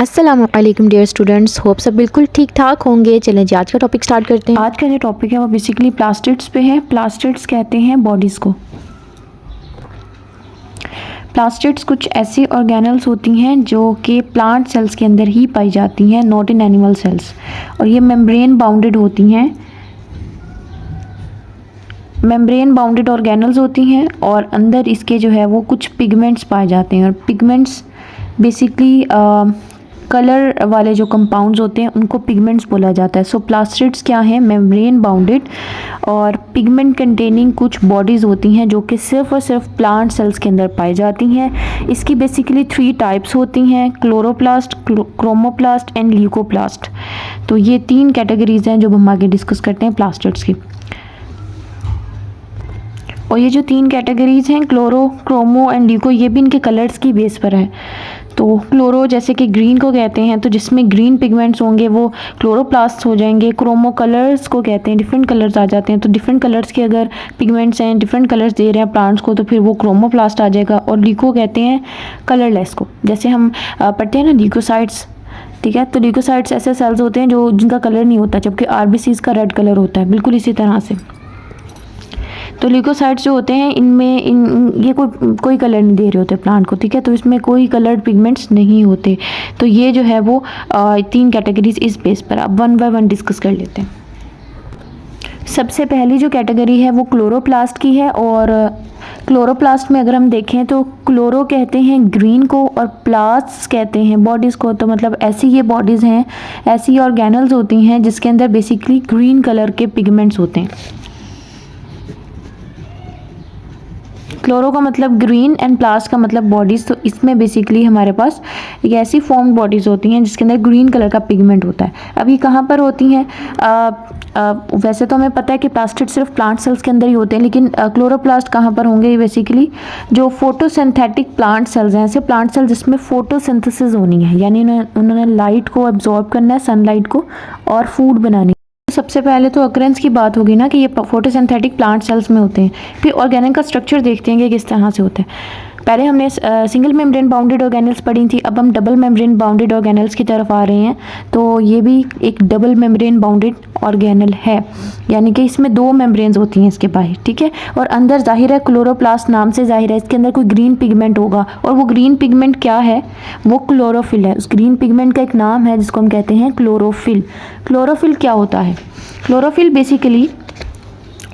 अस्सलामुअलैकुम dear students, hope सब बिल्कुल ठीक ठाक होंगे। चलें जी, आज का टॉपिक स्टार्ट करते हैं। आज का जो टॉपिक है वो बेसिकली प्लास्टिड्स पे है। प्लास्टिड्स कहते हैं बॉडीज़ को। प्लास्टिड्स कुछ ऐसी ऑर्गेनल्स होती हैं जो कि प्लांट सेल्स के अंदर ही पाई जाती हैं, नॉट इन एनिमल सेल्स, और ये मेम्ब्रेन बाउंडेड होती हैं। मेम्ब्रेन बाउंडेड ऑर्गेनल्स होती हैं और अंदर इसके जो है वो कुछ पिगमेंट्स पाए जाते हैं, और पिगमेंट्स बेसिकली कलर वाले जो कंपाउंड्स होते हैं उनको पिगमेंट्स बोला जाता है। सो प्लास्टिड्स क्या हैं? मेम्ब्रेन बाउंडेड और पिगमेंट कंटेनिंग कुछ बॉडीज़ होती हैं जो कि सिर्फ और सिर्फ प्लांट सेल्स के अंदर पाई जाती हैं। इसकी बेसिकली 3 टाइप्स होती हैं: क्लोरोप्लास्ट, क्रोमोप्लास्ट एंड ल्यूकोप्लास्ट। तो ये 3 कैटेगरीज हैं जो हम आगे डिस्कस करते हैं प्लास्टिड्स की। और ये जो 3 कैटेगरीज हैं, क्लोरो, क्रोमो एंड ल्यूको, ये भी इनके कलर्स की बेस पर है। तो क्लोरो जैसे कि ग्रीन को कहते हैं, तो जिसमें ग्रीन पिगमेंट्स होंगे वो क्लोरोप्लास्ट हो जाएंगे। क्रोमो कलर्स को कहते हैं, डिफरेंट कलर्स आ जाते हैं, तो डिफरेंट कलर्स के अगर पिगमेंट्स हैं, डिफरेंट कलर्स दे रहे हैं प्लांट्स को, तो फिर वो क्रोमोप्लास्ट आ जाएगा। और ल्यूको कहते हैं कलरलेस को, जैसे हम पढ़ते हैं ना ल्यूकोसाइट्स, ठीक है। तो ल्यूकोसाइट्स ऐसे सेल्स होते हैं जो जिनका कलर नहीं होता, जबकि आरबीसीज का रेड कलर होता है, बिल्कुल इसी तरह से। तो ल्यूकोसाइट्स जो होते हैं इनमें ये कोई कलर नहीं दे रहे होते प्लांट को, ठीक है। तो इसमें कोई कलर्ड पिगमेंट्स नहीं होते। तो ये जो है वो 3 कैटेगरीज इस बेस पर अब 1 बाय 1 डिस्कस कर लेते हैं। सबसे पहली जो कैटेगरी है वो क्लोरोप्लास्ट की है। और क्लोरोप्लास्ट में अगर हम देखें तो क्लोरो कहते हैं ग्रीन को और प्लास्ट कहते हैं बॉडीज़ को। तो मतलब ऐसी ये बॉडीज़ हैं, ऐसी ऑर्गेनल्स होती हैं जिसके अंदर बेसिकली ग्रीन कलर के पिगमेंट्स होते हैं। क्लोरो का मतलब ग्रीन एंड प्लास्ट का मतलब बॉडीज़। तो इसमें बेसिकली हमारे पास एक ऐसी फॉर्म बॉडीज़ होती हैं जिसके अंदर ग्रीन कलर का पिगमेंट होता है। अब ये कहाँ पर होती हैं? वैसे तो हमें पता है कि प्लास्टिड सिर्फ प्लांट सेल्स के अंदर ही होते हैं, लेकिन क्लोरोप्लास्ट कहाँ पर होंगे? बेसिकली जो फोटोसिंथेटिक प्लांट सेल्स हैं, ऐसे प्लांट सेल्स जिसमें फोटोसिंथेसिस होनी है, यानी उन्होंने लाइट को एब्जॉर्ब करना है, सनलाइट को, और फूड बनानी। सबसे पहले तो अक्रेंस की बात होगी ना कि ये फोटोसिंथेटिक प्लांट सेल्स में होते हैं। फिर ऑर्गेनल का स्ट्रक्चर देखते हैं कि किस तरह से होता है। पहले हमने सिंगल मेम्ब्रेन बाउंडेड ऑर्गेनल्स पढ़ी थी, अब हम डबल मेम्ब्रेन बाउंडेड ऑर्गेनल्स की तरफ आ रहे हैं। तो ये भी एक डबल मेम्ब्रेन बाउंडेड ऑर्गेनल है, यानी कि इसमें 2 मेम्ब्रेन्स होती हैं इसके बाहर, ठीक है। और अंदर जाहिर है क्लोरोप्लास्ट नाम से जाहिर है इसके अंदर कोई ग्रीन पिगमेंट होगा, और वो ग्रीन पिगमेंट क्या है? वो क्लोरोफिल है। उस ग्रीन पिगमेंट का एक नाम है जिसको हम कहते हैं क्लोरोफिल। क्लोरोफिल क्या होता है? क्लोरोफिल बेसिकली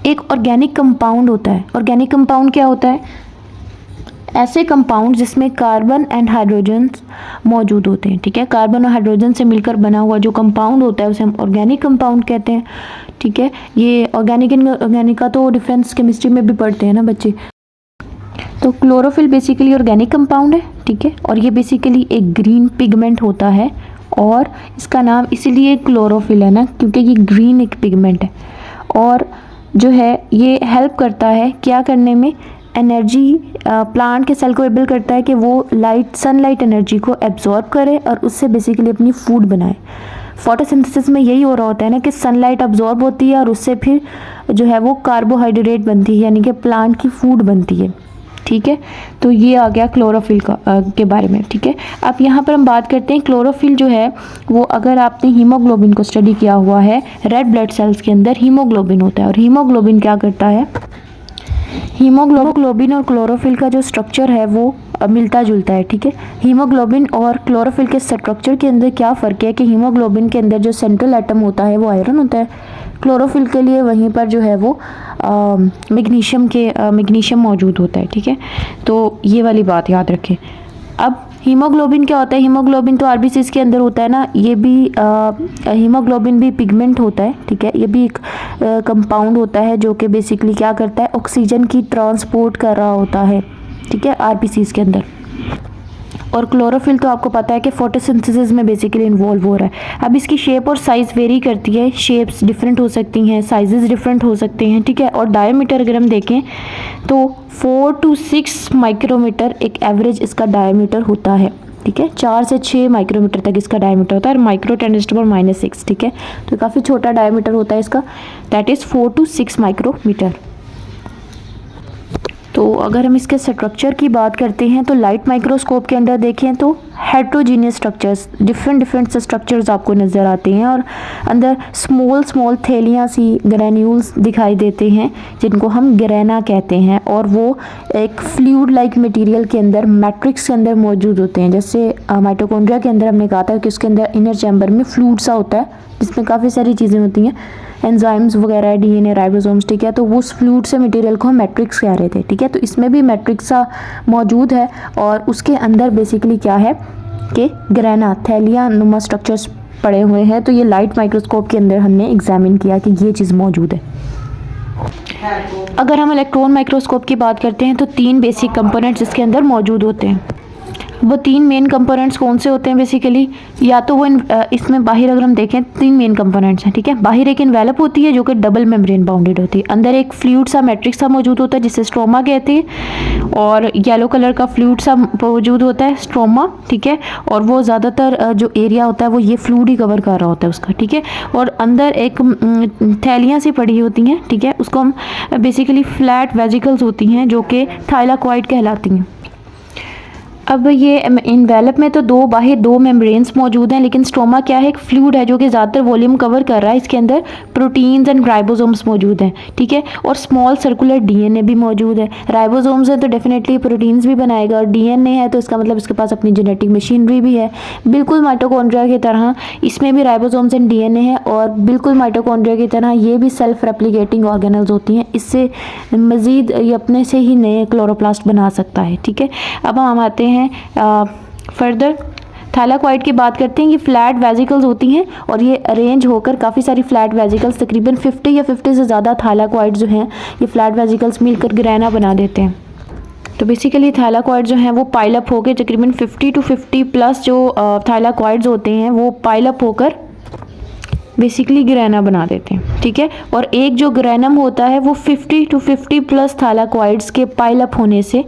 एक ऑर्गेनिक कंपाउंड होता है। ऑर्गेनिक कंपाउंड क्या होता है? ऐसे कंपाउंड जिसमें कार्बन एंड हाइड्रोजन मौजूद होते हैं, ठीक है। कार्बन और हाइड्रोजन से मिलकर बना हुआ जो कंपाउंड होता है उसे हम ऑर्गेनिक कंपाउंड कहते हैं, ठीक है। ये ऑर्गेनिक इनऑर्गेनिक का तो डिफरेंस केमिस्ट्री में भी पढ़ते हैं ना बच्चे। तो क्लोरोफिल बेसिकली ऑर्गेनिक कंपाउंड है, ठीक है, और ये बेसिकली एक ग्रीन पिगमेंट होता है, और इसका नाम इसीलिए क्लोरोफिल है ना, क्योंकि ये ग्रीन एक पिगमेंट है। और जो है ये हेल्प करता है क्या करने में? एनर्जी प्लांट के सेल को एबल करता है कि वो सनलाइट एनर्जी को एब्जॉर्ब करे और उससे बेसिकली अपनी फूड बनाए। फोटोसिंथेसिस में यही हो रहा होता है ना कि सनलाइट अब्जॉर्ब होती है और उससे फिर जो है वो कार्बोहाइड्रेट बनती है, यानी कि प्लांट की फूड बनती है, ठीक है। तो ये आ गया क्लोरोफिल का के बारे में, ठीक है। अब यहाँ पर हम बात करते हैं क्लोरोफिल जो है वो, अगर आपने हीमोग्लोबिन को स्टडी किया हुआ है, रेड ब्लड सेल्स के अंदर हीमोग्लोबिन होता है, और हीमोग्लोबिन क्या करता है? हीमोग्लोबिन और क्लोरोफिल का जो स्ट्रक्चर है वो मिलता जुलता है, ठीक है। हीमोग्लोबिन और क्लोरोफिल के स्ट्रक्चर के अंदर क्या फ़र्क है कि हीमोग्लोबिन के अंदर जो सेंट्रल एटम होता है वो आयरन होता है, क्लोरोफिल के लिए वहीं पर जो है वो मैग्नीशियम मौजूद होता है, ठीक है। तो ये वाली बात याद रखें। अब हीमोग्लोबिन क्या होता है? हीमोग्लोबिन तो आरबीसीज के अंदर होता है ना, ये भी हीमोग्लोबिन भी पिगमेंट होता है, ठीक है। ये भी एक कंपाउंड होता है जो कि बेसिकली क्या करता है? ऑक्सीजन की ट्रांसपोर्ट कर रहा होता है, ठीक है, आरबीसीज के अंदर। और क्लोरोफिल तो आपको पता है कि फोटोसिंथेसिस में बेसिकली इन्वॉल्व हो रहा है। अब इसकी शेप और साइज़ वेरी करती है, शेप्स डिफरेंट हो सकती हैं, साइजेस डिफरेंट हो सकते हैं, ठीक है। और डायमीटर अगर हम देखें तो 4 to 6 माइक्रोमीटर एक एवरेज इसका डायमीटर होता है, ठीक है। 4 से 6 माइक्रोमीटर तक इसका डायमीटर होता है, और माइक्रो 10⁻⁻⁶, ठीक है। तो काफ़ी छोटा डायमीटर होता है इसका, दैट इज़ 4 to 6 माइक्रोमीटर। तो अगर हम इसके स्ट्रक्चर की बात करते हैं तो लाइट माइक्रोस्कोप के अंदर देखें तो हेट्रोजीनियस स्ट्रक्चर्स, डिफरेंट से स्ट्रक्चर्स आपको नज़र आते हैं और अंदर स्मॉल थैलियाँ सी ग्रैन्यूल्स दिखाई देते हैं जिनको हम ग्रेना कहते हैं, और वो एक फ्लूइड लाइक मटेरियल के अंदर मैट्रिक्स के अंदर मौजूद होते हैं। जैसे माइटोकॉन्ड्रिया के अंदर हमने कहा था कि उसके अंदर इनर चैम्बर में फ्लूइड सा होता है जिसमें काफ़ी सारी चीज़ें होती हैं, एंजाइम्स वगैरह, डीएनए, राइबोसोम्स, ठीक है। तो वो उस फ्लूइड से मटेरियल को हम मैट्रिक्स कह रहे थे, ठीक है। तो इसमें भी मैट्रिक्स सा मौजूद है और उसके अंदर बेसिकली क्या है कि ग्रेना, थैलिया नुमा स्ट्रक्चर्स पड़े हुए हैं। तो ये लाइट माइक्रोस्कोप के अंदर हमने एग्जामिन किया कि ये चीज़ मौजूद है। अगर हम इलेक्ट्रॉन माइक्रोस्कोप की बात करते हैं तो 3 बेसिक कंपोनेंट्स इसके अंदर मौजूद होते हैं। वो 3 मेन कंपोनेंट्स कौन से होते हैं बेसिकली, या तो वो इसमें बाहर अगर हम देखें 3 मेन कंपोनेंट्स हैं, ठीक है। बाहर एक इन्वेलप होती है जो कि डबल मेम्ब्रेन बाउंडेड होती है, अंदर एक फ्लूइड सा मैट्रिक्स सा मौजूद होता है जिसे स्ट्रोमा कहते हैं, और येलो कलर का फ्लूइड सा मौजूद होता है स्ट्रोमा, ठीक है। और वो ज़्यादातर जो एरिया होता है वो ये फ्लूइड ही कवर कर रहा होता है उसका, ठीक है। और अंदर एक थैलियाँ सी पड़ी होती हैं, ठीक है। उसको हम बेसिकली फ्लैट वेजिकल्स होती हैं जो कि थाइलाकॉइड कहलाती हैं। अब ये इन्वेलप में तो बाहर 2 मेम्ब्रेन्स मौजूद हैं, लेकिन स्ट्रोमा क्या है, एक फ्लूइड है जो कि ज़्यादातर वॉल्यूम कवर कर रहा है। इसके अंदर प्रोटीन्स एंड राइबोसोम्स मौजूद हैं, ठीक है। और स्मॉल सर्कुलर डीएनए भी मौजूद है। राइबोसोम्स है तो डेफिनेटली प्रोटीन्स भी बनाएगा, और डीएनए है तो इसका मतलब इसके पास अपनी जेनेटिक मशीनरी भी है। बिल्कुल माइटोकॉन्ड्रिया की तरह इसमें भी राइबोसोम्स एंड डीएनए है, और बिल्कुल माइटोकॉन्ड्रिया की तरह ये भी सेल्फ रेप्लिकेटिंग ऑर्गेनल्स होती हैं। इससे मज़ीद ये अपने से ही नए क्लोरोप्लास्ट बना सकता है, ठीक है। अब हम आते हैं फर्दर थाइलाकॉइड की बात करते हैं। ये फ्लैट वेजिकल्स होती हैं और ये अरेंज होकर काफ़ी सारी फ्लैट वेजिकल्स, तकरीबन 50 या 50 से ज़्यादा थाइलाकॉइड जो हैं ये फ्लैट वेजिकल्स मिलकर ग्रेना बना देते हैं। तो बेसिकली थाइलाकॉइड जो हैं वो पाइल अप होकर तकरीबन 50 to 50 प्लस जो थाइलाकॉइड्स होते हैं वो पाइल अप होकर बेसिकली ग्रेना बना देते हैं, ठीक है। और एक जो ग्रेनम होता है वो 50 to 50 प्लस थाइलाकॉइड्स के पाइल अप होने से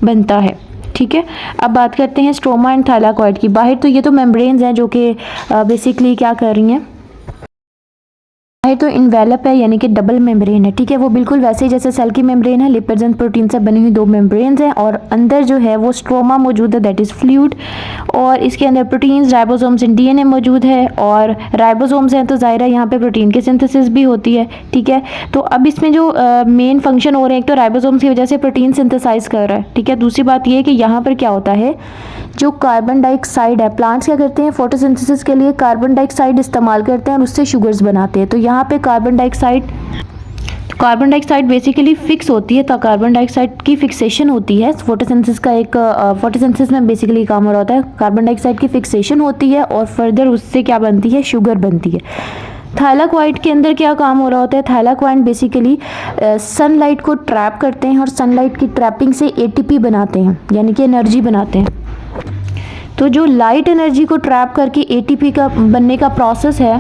बनता है, ठीक है। अब बात करते हैं स्ट्रोमा एंड थाइलाकॉइड की। बाहर तो ये तो मेम्ब्रेन्स हैं जो कि बेसिकली क्या कर रही हैं, बाहर तो इन्वेलप है यानी कि डबल मेम्ब्रेन है, ठीक है। वो बिल्कुल वैसे ही जैसे सेल की मेम्ब्रेन है, लिपिड्स एंड प्रोटीन से बनी हुई 2 मेम्ब्रेन्स हैं, और अंदर जो है वो स्ट्रोमा मौजूद है, दैट इज़ फ्लूइड। और इसके अंदर प्रोटीन्स, राइबोसोम्स एंड डीएनए मौजूद है, और राइबोसोम्स हैं तो ज़ाहिर है यहाँ पे प्रोटीन की सिंथेसिस भी होती है, ठीक है। तो अब इसमें जो मेन फंक्शन हो रहे हैं, एक तो राइबोसोम्स की वजह से प्रोटीन सिंथेसाइज कर रहा है, ठीक है। दूसरी बात ये है कि यहाँ पर क्या होता है, जो कार्बन डाइऑक्साइड है, प्लांट्स क्या करते हैं, फोटोसिंथेसिस के लिए कार्बन डाइऑक्साइड इस्तेमाल करते हैं और उससे शुगर्स बनाते हैं। तो यहाँ पे कार्बन डाइऑक्साइड बेसिकली फिक्स होती है, तो कार्बन डाइऑक्साइड की फिक्सेशन होती है। फोटोसिंथेसिस का एक फोटोसिंथेसिस में बेसिकली काम हो रहा होता है, कार्बन डाइऑक्साइड की फिक्सेशन होती है और फर्दर उससे क्या बनती है, शुगर बनती है। थाइलाकॉइड के अंदर क्या काम हो रहा होता है, थाइलाकॉइड बेसिकली सनलाइट को ट्रैप करते हैं और सनलाइट की ट्रैपिंग से एटीपी बनाते हैं, यानी कि एनर्जी बनाते हैं। तो जो लाइट एनर्जी को ट्रैप करके एटीपी का बनने का प्रोसेस है,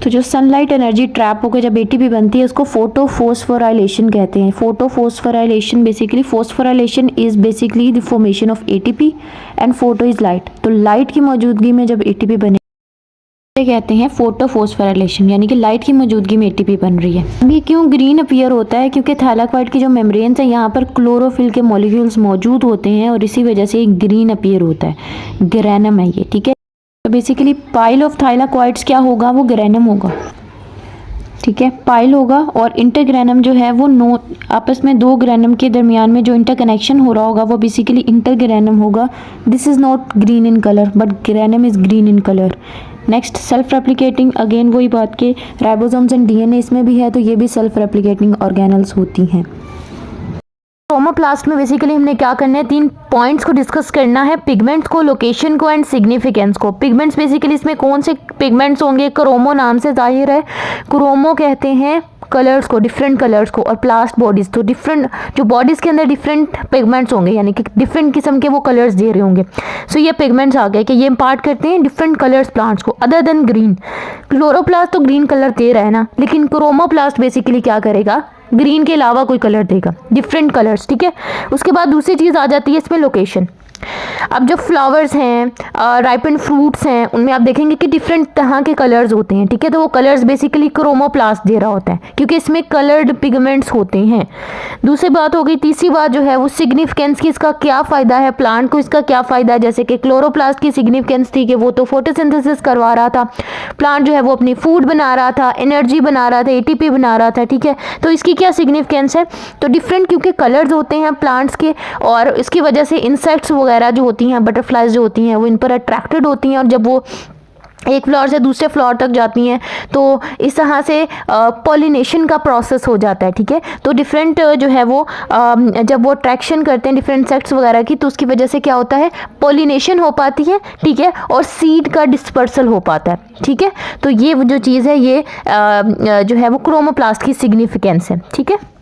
तो जो सनलाइट एनर्जी ट्रैप होकर जब एटीपी बनती है उसको फोटोफॉस्फोराइलेशन कहते हैं। Photophosphorylation basically, phosphorylation is basically the formation of ATP and photo is light. तो लाइट की मौजूदगी में जब एटीपी बने कहते हैं फोटोफॉस्फोराइलेशन, यानी कि लाइट की मौजूदगी में एटीपी बन रही है। अब ये क्यों ग्रीन अपीयर होता है, क्योंकि थाइलाकॉइड की जो मेम्ब्रेन्स हैं यहाँ पर क्लोरोफिल के मॉलिक्यूल्स मौजूद होते हैं और इसी वजह से ये ग्रीन अपीयर होता है, ग्रेनम है ये, ठीक है। तो बेसिकली पाइल ऑफ थाइलाकॉइड्स क्या होगा, वो ग्रेनम होगा, ठीक है, पाइल होगा। और इंटरग्रेनम जो है वो आपस में 2 ग्रेनम के दरमियान में जो इंटरकनेक्शन हो रहा होगा वो बेसिकली इंटरग्रेनम होगा। This is not green in colour but granum is green in colour. Next self replicating, again वही बात के राइबोसोम्स एंड डीएनए इसमें भी है, तो ये भी सेल्फ रेप्लिकेटिंग ऑर्गेनल्स होती हैं। क्रोमोप्लास्ट में बेसिकली हमने क्या करना है, 3 पॉइंट्स को डिस्कस करना है, पिगमेंट्स को, लोकेशन को एंड सिग्निफिकेंस को। पिगमेंट्स बेसिकली इसमें कौन से पिगमेंट्स होंगे, क्रोमो नाम से जाहिर है, क्रोमो कहते हैं कलर्स को, डिफरेंट कलर्स को, और प्लास्ट बॉडीज तो डिफरेंट, जो बॉडीज के अंदर डिफरेंट पिगमेंट्स होंगे यानी कि डिफरेंट किस्म के वो कलर्स दे रहे होंगे। सो ये पिगमेंट्स आ गए कि ये इम्पार्ट करते हैं डिफरेंट कलर्स प्लांट्स को अदर देन ग्रीन। क्लोरोप्लास्ट तो ग्रीन कलर दे रहा है ना, लेकिन क्रोमोप्लास्ट बेसिकली क्या करेगा, ग्रीन के अलावा कोई कलर देगा, डिफरेंट कलर्स, ठीक है। उसके बाद दूसरी चीज़ आ जाती है इसमें लोकेशन। अब जो फ्लावर्स हैं, राइपन फ्रूट्स हैं, उनमें आप देखेंगे कि डिफरेंट तरह के कलर्स होते हैं, ठीक है। तो वो कलर्स बेसिकली क्रोमोप्लास्ट दे रहा होता है क्योंकि इसमें कलर्ड पिगमेंट्स होते हैं। दूसरी बात हो गई। तीसरी बात जो है वो सिग्निफिकेंस की, इसका क्या फ़ायदा है प्लांट को, इसका क्या फ़ायदा है। जैसे कि क्लोरोप्लास्ट की सिग्निफिकेंस थी कि वो तो फोटोसिंथेसिस करवा रहा था, प्लांट जो है वो अपनी फूड बना रहा था, एनर्जी बना रहा था, एटीपी बना रहा था, ठीक है। तो इसकी क्या सिग्निफिकेंस है, तो डिफरेंट क्योंकि कलर्स होते हैं प्लांट्स के, और इसकी वजह से इंसेक्ट्स वगैरह जो होती हैं, बटरफ्लाइज जो होती हैं, वो इन पर अट्रैक्टेड होती हैं, और जब वो एक फ्लोर से दूसरे फ्लोर तक जाती हैं तो इस तरह से पॉलिनेशन का प्रोसेस हो जाता है, ठीक है। तो डिफरेंट जो है वो जब वो अट्रैक्शन करते हैं डिफरेंट इंसेक्ट्स वगैरह की, तो उसकी वजह से क्या होता है, पॉलिनेशन हो पाती है, ठीक है, और सीड का डिस्पर्सल हो पाता है, ठीक है। तो ये जो चीज़ है ये जो है वो क्रोमोप्लास्ट की सिग्निफिकेंस है, ठीक है।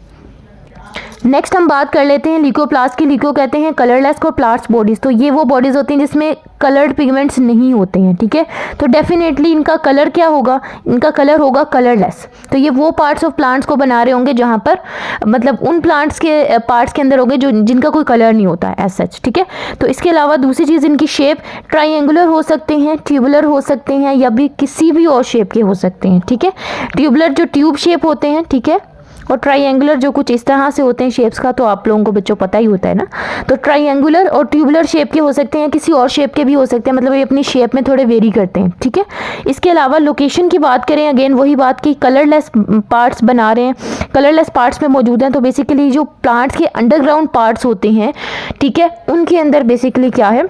नेक्स्ट हम बात कर लेते हैं ल्यूकोप्लास्ट की। ल्यूको कहते हैं कलरलेस को प्लास्ट बॉडीज़। तो ये वो बॉडीज़ होती हैं जिसमें कलर्ड पिगमेंट्स नहीं होते हैं, ठीक है। तो डेफिनेटली इनका कलर क्या होगा, इनका कलर होगा कलरलेस। तो ये वो पार्ट्स ऑफ प्लांट्स को बना रहे होंगे जहाँ पर मतलब उन प्लांट्स के पार्ट्स के अंदर होंगे जो जिनका कोई कलर नहीं होता है एज सच, ठीक है। तो इसके अलावा दूसरी चीज़, इनकी शेप ट्राइंगुलर हो सकते हैं, ट्यूबुलर हो सकते हैं, या भी किसी भी और शेप के हो सकते हैं, ठीक है। ट्यूबुलर जो ट्यूब शेप होते हैं, ठीक है, और ट्राइंगुलर जो कुछ इस तरह से होते हैं शेप्स का, तो आप लोगों को बच्चों पता ही होता है ना। तो ट्राइंगुलर और ट्यूबुलर शेप के हो सकते हैं, किसी और शेप के भी हो सकते हैं, मतलब ये अपनी शेप में थोड़े वेरी करते हैं, ठीक है। इसके अलावा लोकेशन की बात करें, अगेन वही बात कि कलरलेस पार्ट्स बना रहे हैं, कलरलेस पार्ट्स में मौजूद हैं। तो बेसिकली जो प्लांट्स के अंडरग्राउंड पार्ट्स होते हैं, ठीक है, उनके अंदर बेसिकली क्या है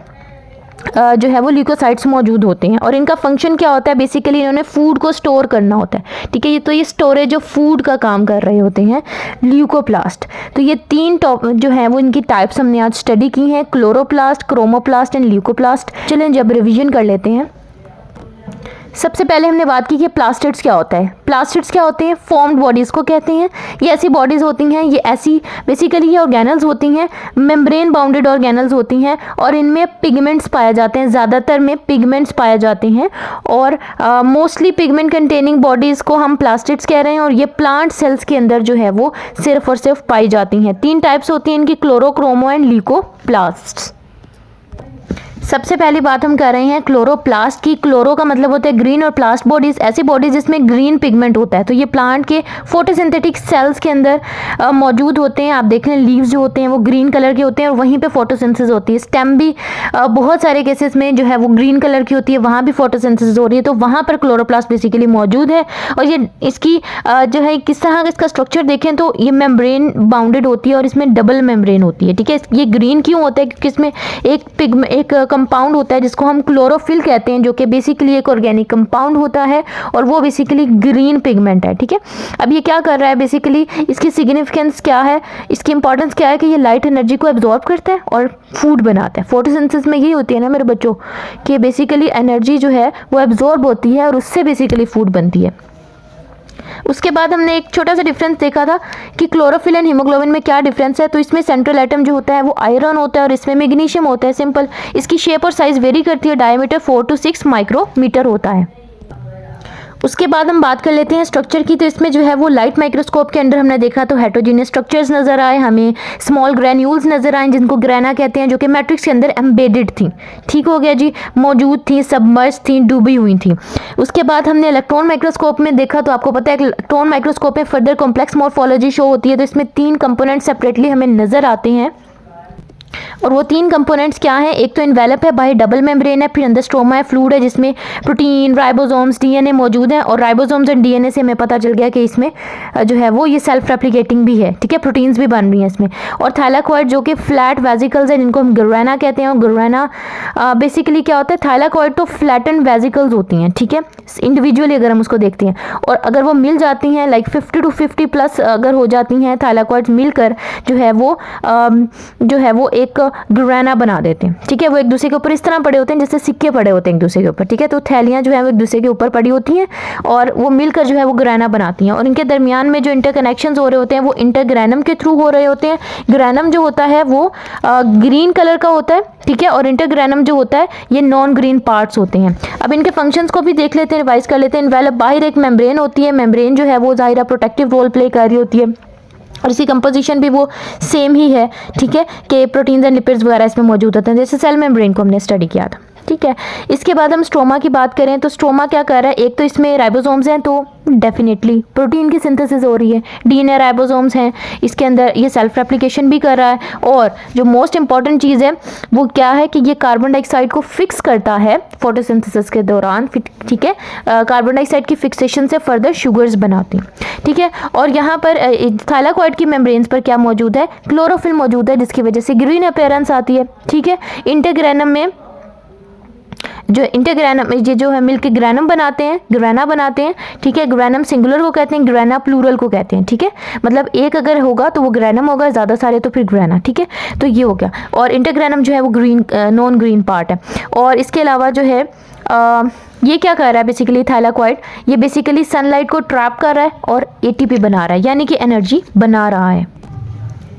जो है वो ल्यूकोसाइट्स मौजूद होते हैं, और इनका फंक्शन क्या होता है, बेसिकली इन्होंने फूड को स्टोर करना होता है, ठीक है। ये तो ये स्टोरेज ऑफ फूड का काम कर रहे होते हैं ल्यूकोप्लास्ट। तो ये तीन टॉप जो है वो इनकी टाइप्स हमने आज स्टडी की हैं, क्लोरोप्लास्ट, क्रोमोप्लास्ट एंड ल्यूकोप्लास्ट। चलें जब रिवीजन कर लेते हैं। सबसे पहले हमने बात की कि प्लास्टिड्स क्या होता है। प्लास्टिड्स क्या होते हैं, फॉर्म्ड बॉडीज़ को कहते हैं। ये ऐसी बॉडीज़ होती हैं, ये ऐसी बेसिकली ये ऑर्गेनल्स होती हैं, मेम्ब्रेन बाउंडेड ऑर्गेनल्स होती हैं, और इनमें पिगमेंट्स पाए जाते हैं, ज़्यादातर में पिगमेंट्स पाए जाते हैं, और मोस्टली पिगमेंट कंटेनिंग बॉडीज़ को हम प्लास्टिड्स कह रहे हैं। और ये प्लांट सेल्स के अंदर जो है वो सिर्फ और सिर्फ पाई जाती हैं। तीन टाइप्स होती हैं इनकी, क्लोरो, क्रोमो एंड ल्यूकोप्लास्ट्स। सबसे पहली बात हम कर रहे हैं क्लोरोप्लास्ट की। क्लोरो का मतलब होता है ग्रीन, और प्लास्ट बॉडीज ऐसी बॉडीज जिसमें ग्रीन पिगमेंट होता है। तो ये प्लांट के फोटोसिंथेटिक सेल्स के अंदर मौजूद होते हैं। आप देख लें लीव्स जो होते हैं वो ग्रीन कलर के होते हैं, और वहीं पे फोटोसिंथेसिस होती है। स्टेम भी बहुत सारे केसेस में जो है वो ग्रीन कलर की होती है, वहाँ भी फोटोसिंथेसिस हो रही है। तो वहाँ पर क्लोरोप्लास्ट बेसिकली मौजूद है। और ये इसकी जो है किस तरह इसका स्ट्रक्चर देखें तो ये मेम्ब्रेन बाउंडेड होती है, और इसमें डबल मेम्ब्रेन होती है, ठीक है। ये ग्रीन क्यों होता है, क्योंकि इसमें एक कंपाउंड होता है जिसको हम क्लोरोफिल कहते हैं, जो कि बेसिकली एक ऑर्गेनिक कंपाउंड होता है, और वो बेसिकली ग्रीन पिगमेंट है, ठीक है। अब ये क्या कर रहा है, बेसिकली इसकी सिग्निफिकेंस क्या है, इसकी इंपॉर्टेंस क्या है कि ये लाइट एनर्जी को एब्जॉर्ब करता है और फूड बनाता है। फोटोसिंथेसिस में यही होती है ना मेरे बच्चों, कि बेसिकली एनर्जी जो है वो एब्जॉर्ब होती है और उससे बेसिकली फूड बनती है। उसके बाद हमने एक छोटा सा डिफरेंस देखा था कि क्लोरोफिल एंड हीमोग्लोबिन में क्या डिफरेंस है। तो इसमें सेंट्रल एटम जो होता है वो आयरन होता है, और इसमें मैग्नीशियम होता है। सिंपल, इसकी शेप और साइज वेरी करती है। डायमीटर 4 to 6 माइक्रोमीटर होता है। उसके बाद हम बात कर लेते हैं स्ट्रक्चर की। तो इसमें जो है वो लाइट माइक्रोस्कोप के अंदर हमने देखा तो हेटेरोजेनियस स्ट्रक्चर्स नज़र आए हमें, स्मॉल ग्रैन्यूल्स नज़र आए जिनको ग्रैना कहते हैं, जो कि मैट्रिक्स के अंदर एम्बेडेड थी, ठीक हो गया जी, मौजूद थी, सबमर्ज थी, डूबी हुई थी। उसके बाद हमने इलेक्ट्रॉन माइक्रोस्कोप में देखा, तो आपको पता है इलेक्ट्रॉन माइक्रोस्कोप में फर्दर कॉम्प्लेक्स मॉर्फोलॉजी शो होती है। तो इसमें 3 कंपोनेंट सेपरेटली हमें नज़र आते हैं, और वो 3 कंपोनेंट्स क्या हैं। एक तो इन्वेलप है, बाहर डबल मेम्ब्रेन है, फिर अंदर स्ट्रोमा है, फ्लूइड है, जिसमें प्रोटीन, राइबोसोम्स, डीएनए मौजूद है। और राइबोसोम्स एंड डीएनए से हमें पता चल गया कि इसमें जो है वो ये सेल्फ रेप्लिकेटिंग भी है, ठीक है, प्रोटीन्स भी बन रही हैं इसमें। और थाइलाकॉइड जो कि फ्लैट वेजिकल्स हैं, जिनको हम ग्रैना कहते हैं। और ग्रैना बेसिकली क्या होता है, थाइलाकॉइड तो फ्लैटन वेजिकल्स होती हैं, ठीक है, इंडिविजुअली अगर हम उसको देखते हैं। और अगर वो मिल जाती हैं लाइक 50 to 50+ अगर हो जाती हैं थाइलाकॉइड्स मिलकर जो है वो एक ग्रैना बना देते हैं, ठीक है। वो एक दूसरे के ऊपर इस तरह पड़े होते हैं जैसे सिक्के पड़े होते हैं एक दूसरे के ऊपर, ठीक है। तो थैलियाँ जो है वो एक दूसरे के ऊपर पड़ी होती हैं, और वो मिलकर जो है वो ग्रैना बनाती हैं। और इनके दरमियान में जो इंटरकनेक्शंस हो रहे होते हैं वो इंटरग्रैनम के थ्रू हो रहे होते हैं। ग्रैनम जो होता है वो ग्रीन कलर का होता है, ठीक है, और इंटरग्रैनम जो होता है ये नॉन ग्रीन पार्ट्स होते हैं। अब इनके फंक्शंस को भी देख लेते हैं, रिवाइज कर लेते हैं। इन्वेलप, बाहर एक मेम्ब्रेन होती है, मेम्ब्रेन जो है वो ज़ाहिर प्रोटेक्टिव रोल प्ले कर रही होती है। और इसकी कंपोजिशन भी वो सेम ही है, ठीक है, कि प्रोटीन्स एंड लिपिड्स वगैरह इसमें मौजूद होते हैं, जैसे सेल मेम्ब्रेन को हमने स्टडी किया था, ठीक है। इसके बाद हम स्ट्रोमा की बात करें तो स्ट्रोमा क्या कर रहा है, एक तो इसमें राइबोसोम्स हैं तो डेफिनेटली प्रोटीन की सिंथेसिस हो रही है, डीएनए राइबोसोम्स हैं, इसके अंदर ये सेल्फ रेप्लिकेशन भी कर रहा है, और जो मोस्ट इंपॉर्टेंट चीज़ है वो क्या है कि ये कार्बन डाइऑक्साइड को फिक्स करता है फोटोसिंथेसिस के दौरान, ठीक है। कार्बन डाइऑक्साइड की फिक्सेशन से फर्दर शुगर्स बनाती हैं, ठीक है। और यहाँ पर थाइलाकॉइड की मेम्ब्रेन्स पर क्या मौजूद है, क्लोरोफिल मौजूद है, जिसकी वजह से ग्रीन अपीयरेंस आती है, ठीक है। इंटरग्रेनम में जो इंटरग्रेनम ये जो है मिलकर ग्रेनम बनाते हैं, ग्रेना बनाते हैं, ठीक है। ग्रेनम सिंगुलर को कहते हैं, ग्रेना प्लूरल को कहते हैं, ठीक है। मतलब एक अगर होगा तो वो ग्रेनम होगा, ज़्यादा सारे तो फिर ग्रेना, ठीक है। तो ये हो गया, और इंटरग्रेनम जो है वो ग्रीन नॉन ग्रीन पार्ट है। और इसके अलावा जो है ये क्या कर रहा है बेसिकली थाइलाकॉइड, ये बेसिकली सनलाइट को ट्रैप कर रहा है और एटीपी बना रहा है, यानी कि एनर्जी बना रहा है।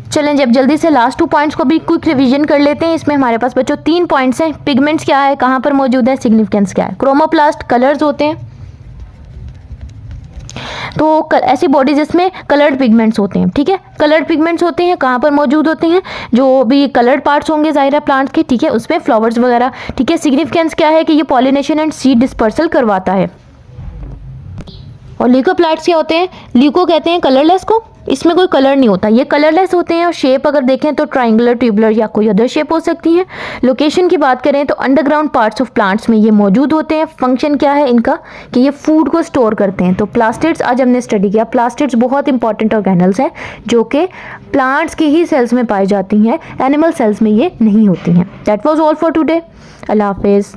चलें जब जल्दी से लास्ट 2 पॉइंट्स को भी क्विक रिवीजन कर लेते हैं। इसमें हमारे पास बच्चों 3 पॉइंट्स हैं, पिगमेंट्स क्या है, कहाँ पर मौजूद है, सिग्निफिकेंस क्या है। क्रोमोप्लास्ट कलर्स होते हैं, तो ऐसी बॉडी जिसमें कलर्ड पिगमेंट्स होते हैं, ठीक है। कलर्ड पिगमेंट्स होते हैं, कहाँ पर मौजूद होते हैं, जो भी कलर्ड पार्ट्स होंगे ज़ाहिर है प्लांट्स के, ठीक है, उसमें फ्लावर्स वगैरह, ठीक है। सिग्निफिकेंस क्या है कि ये पॉलिनेशन एंड सीड डिस्पर्सल करवाता है। और ल्यूकोप्लाइड्स क्या होते हैं, ल्यूको कहते हैं कलरलेस को, इसमें कोई कलर नहीं होता, ये कलरलेस होते हैं। और शेप अगर देखें तो ट्राइंगुलर, ट्यूबुलर या कोई अदर शेप हो सकती है। लोकेशन की बात करें तो अंडरग्राउंड पार्ट्स ऑफ प्लांट्स में ये मौजूद होते हैं। फंक्शन क्या है इनका कि ये फूड को स्टोर करते हैं। तो प्लास्टिड्स आज हमने स्टडी किया, प्लास्टिड्स बहुत इंपॉर्टेंट ऑर्गेनल्स हैं जो कि प्लांट्स की ही सेल्स में पाई जाती हैं, एनिमल सेल्स में ये नहीं होती हैं। That was all for today. अल्लाह हाफिज़।